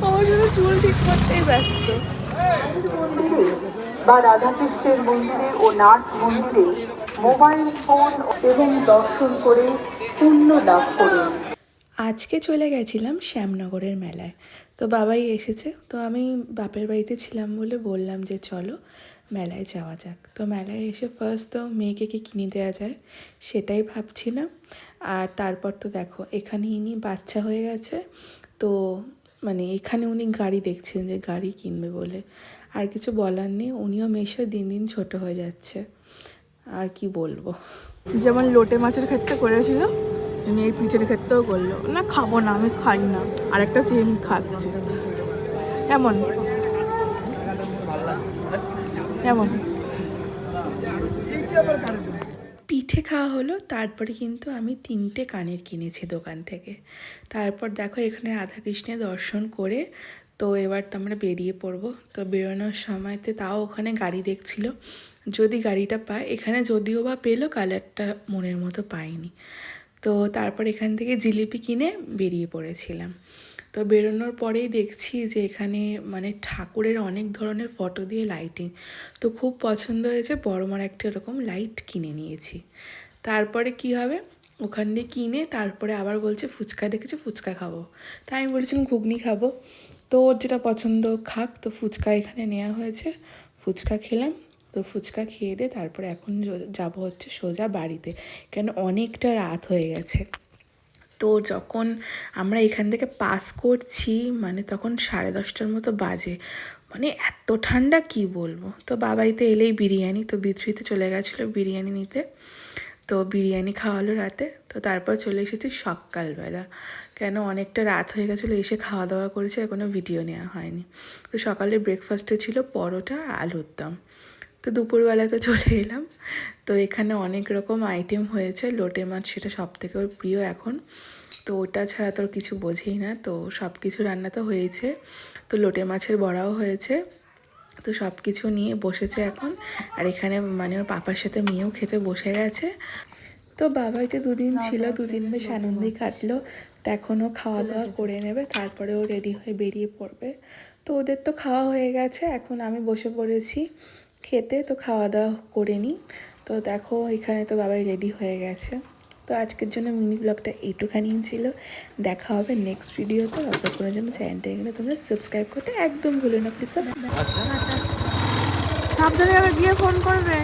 আমার শুধু চুল ঠিক করতেই ব্যস্ত। বা রাধাকৃষ্ণের মন্দিরে ও নাট মন্দিরে মোবাইল ফোন এবং দর্শন করে পুণ্য লাভ করুন। আজকে চলে গেছিলাম শ্যামনগরের মেলায়। তো বাবাই এসেছে, তো আমি বাপের বাড়িতে ছিলাম বলে বললাম যে চলো মেলায় যাওয়া যাক। তো মেলায় এসে ফার্স্ট তো মেয়েকে কি কিনে দেওয়া যায় সেটাই ভাবছিলাম। আর তারপর তো দেখো এখানে ইনি বাচ্চা হয়ে গেছে, তো মানে এখানে উনি গাড়ি দেখছেন যে গাড়ি কিনবে বলে। আর কিছু বলার নেই, উনিও মেশে দিন দিন ছোট হয়ে যাচ্ছে, আর কি বলবো। যেমন লোটে মাছের ক্ষেত্রে করেছিল, তুমি এই পিঠের ক্ষেত্রেও করলো না। খাবো না, আমি খাই না, আর একটা চেন খাচ্ছে এমন এমন। পিঠে খাওয়া হলো, তারপরে কিন্তু আমি 3টে কানের কিনেছি দোকান থেকে। তারপর দেখো এখানে রাধাকৃষ্ণের দর্শন করে তো এবার তো আমরা বেরিয়ে পড়বো। তো বেরোনোর সময়তে তাও ওখানে গাড়ি দেখছিল, যদি গাড়িটা পায়। এখানে যদিও বা পেলো, কালারটা মনের মতো পাইনি। তো তারপর এখান থেকে জিলিপি কিনে বেরিয়ে পড়েছিলাম। তো বেরোনোর পরেই দেখছি যে এখানে মানে ঠাকুরের অনেক ধরনের ফটো দিয়ে লাইটিং, তো খুব পছন্দ হয়েছে, বড় মার একটা এরকম লাইট কিনে নিয়েছি। তারপরে কি হবে, ওখান দিয়ে কিনে তারপরে আবার বলছে ফুচকা দেখেছি ফুচকা খাবো। তাই আমি বলেছিলাম ঘুগনি খাবো, তো ওর যেটা পছন্দ খাক। তো ফুচকা এখানে নেওয়া হয়েছে, ফুচকা খেলাম। তো ফুচকা খেয়ে দিয়ে তারপরে এখন যাব হচ্ছে সোজা বাড়িতে, কেন অনেকটা রাত হয়ে গেছে। তো যখন আমরা এখান থেকে পাস করছি মানে তখন 10:30টার মতো বাজে, মানে এত ঠান্ডা কি বলবো। তো বাবাইতে এলেই বিরিয়ানি, তো বিথ্রিতে চলে গেছিলো বিরিয়ানি নিতে, তো বিরিয়ানি খাওয়ালো রাতে। তো তারপর চলে এসেছি সকালবেলা, কেন অনেকটা রাত হয়ে গেছিলো, এসে খাওয়া দাওয়া করেছে, আর কোনো ভিডিও নেওয়া হয়নি। তো সকালে ব্রেকফাস্টে ছিল পরোটা আর আলুর দম। তো দুপুরবেলা তো চলে এলাম। তো এখানে অনেক রকম আইটেম হয়েছে, লোটে মাছ সেটা সব থেকে ওর প্রিয় এখন, তো ওটা ছাড়া তোর কিছু বোঝেই না। তো সব কিছু রান্না তো হয়েছে, তো লোটে মাছের বড়াও হয়েছে। তো সব কিছু নিয়ে বসেছে এখন, আর এখানে মানে ওর পাপার সাথে মেয়েও খেতে বসে গেছে। তো বাবাইতে দুদিন ছিল, দুদিন বেশ আনন্দেই কাটলো। তো এখনও খাওয়া দাওয়া করে নেবে, তারপরে ও রেডি হয়ে বেরিয়ে পড়বে। তো ওদের তো খাওয়া হয়ে গেছে, এখন আমি বসে পড়েছি খেতে। তো খাওয়া দাওয়া করে নিই। তো দেখো এখানে তো বাবাই রেডি হয়ে গেছে। তো আজকের জন্য মিনি ব্লগটা এইটুখানি ছিল। দেখা হবে নেক্সট ভিডিওতে। ততক্ষণের জন্য চ্যানেলটা এখানে তোমরা সাবস্ক্রাইব করতে একদম ভুলো না, প্লিজ সাবস্ক্রাইব। সাবধানে গিয়ে ফোন করবে।